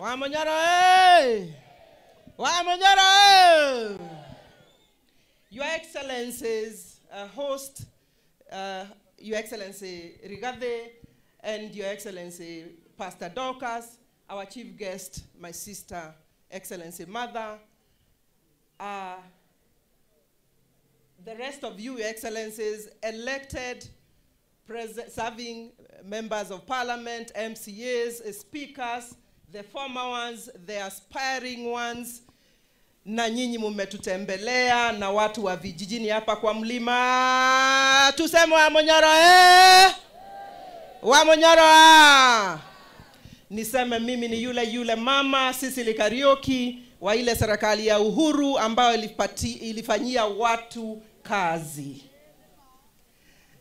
Wamanyara, hey! Wamanyara, hey! Your Excellencies, host, Your Excellency Rigathi, and Your Excellency Pastor Dorcas, our chief guest, my sister, Excellency Mother, the rest of you, Your Excellencies, elected, serving members of parliament, MCAs, speakers, the former ones, the aspiring ones, na nyinyi mmetutembelea na watu wa vijijini hapa kwa mlima. Tuseme Wamanyara, eh? Wamanyara! Niseme mimi ni yule mama Cecily Kariuki wa ile serikali ya Uhuru ambayo ilifanyia watu kazi.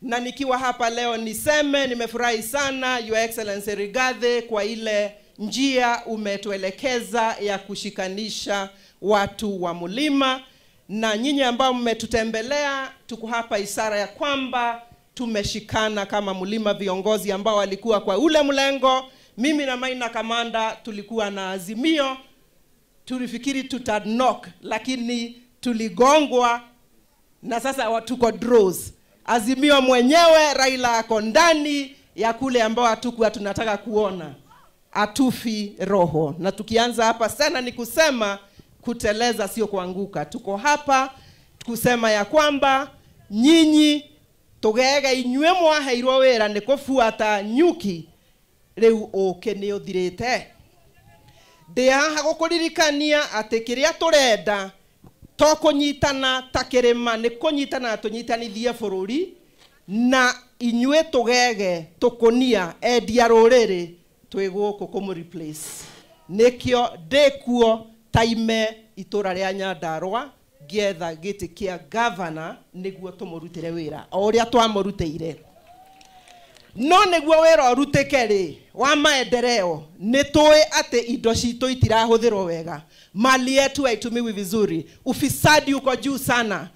Na nikiwa hapa leo niseme nimefurahi sana Your Excellency Rigathi kwa ile njia umetuelekeza ya kushikanisha watu wa mlima, na nyinyi ambao mmetutembelea tuko hapa ishara ya kwamba tumeshikana kama mlima, viongozi ambao walikuwa kwa ule mlengo. Mimi na Maina Kamanda tulikuwa na azimio, tulifikiri tutadnock, lakini tuligongwa na sasa tuko draws. Azimio mwenyewe Raila ako ndani ya kule ambao hatukuwa tunataka kuona. Atufi roho. Na tukianza hapa sana ni kusema kuteleza sio kuanguka. Tuko hapa kusema ya kwamba nyinyi togega inywe mwaheirwo wera ni kufuata nyuki riu oke ni uthirite. Ndi haha gukuririkania ati kiria turenda to kunyitana takirima ni kunyitana tunyitanithie bururi na inywe togege tukunia endia ruriri twiguko kumu replace. Nikio ndekuo taime itura ria Nyandarua gietha giti kia governor niguo tumurutire wira oria twamurutire. No niguo wira urutike ri wa maendeleo nitoi ate indo citu itirahuthirwo wega, mali yetu haitumiwi vizuri, ufisadi uko juu sana,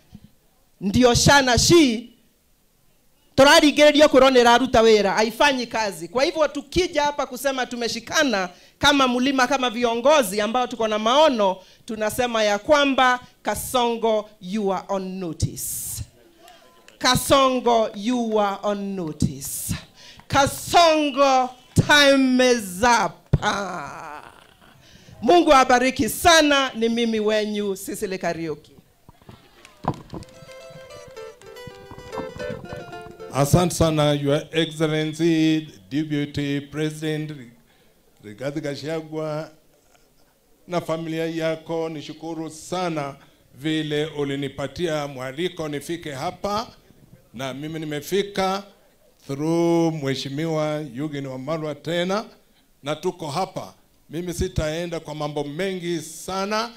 ndio shana shi turaringiririo kuronera ruta wira haifanyi kazi. Kwa hivyo tukija hapa kusema tumeshikana kama mlima, kama viongozi ambao tuko na maono, tunasema ya kwamba Kasongo, you are on notice. Kasongo, you are on notice. Kasongo, time is up. Mungu abariki sana. Ni mimi wenyu Cecily Kariuki. Asante sana Your Excellency Deputy President Rigathi Gachagua na familia yako. Nishukuru sana vile ulinipatia mwaliko nifike hapa, na mimi nimefika through Mheshimiwa Eugene Wamalwa tena, na tuko hapa. Mimi sitaenda kwa mambo mengi sana.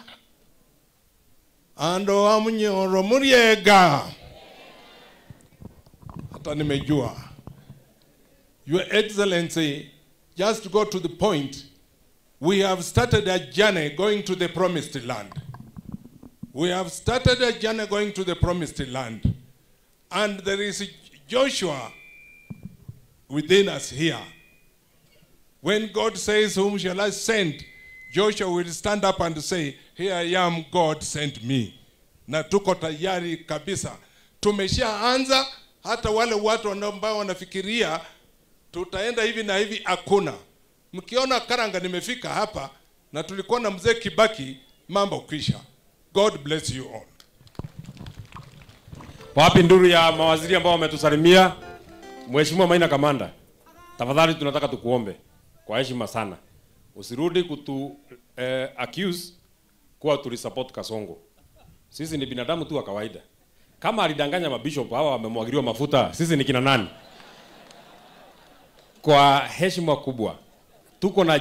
Ando wa Munyoro Muriega hata nimejua. Your Excellency, just to go to the point, we have started a journey going to the promised land. We have started a journey going to the promised land. And there is Joshua within us here. When God says, whom shall I send? Joshua will stand up and say, here I am, God sent me. Na tuko tayari kabisa. Tumeshaanza. Hata wale watu ambao wanafikiria tutaenda hivi na hivi, hakuna. Mkiona Karanga nimefika hapa na tulikuwa na mzee Kibaki, mambo kwisha. God bless you all. Wapi nduru ya mawaziri ambao wametusalimia? Mheshimiwa Maina Kamanda, tafadhali tunataka tukuombe kwa heshima sana, usirudi kutu accuse kwa tulisupport Kasongo. Sisi ni binadamu tu wa kawaida. Kama alidanganya mabishop hawa wamemwagiliwa mafuta, sisi ni kina nani? Kwa heshima kubwa tuko na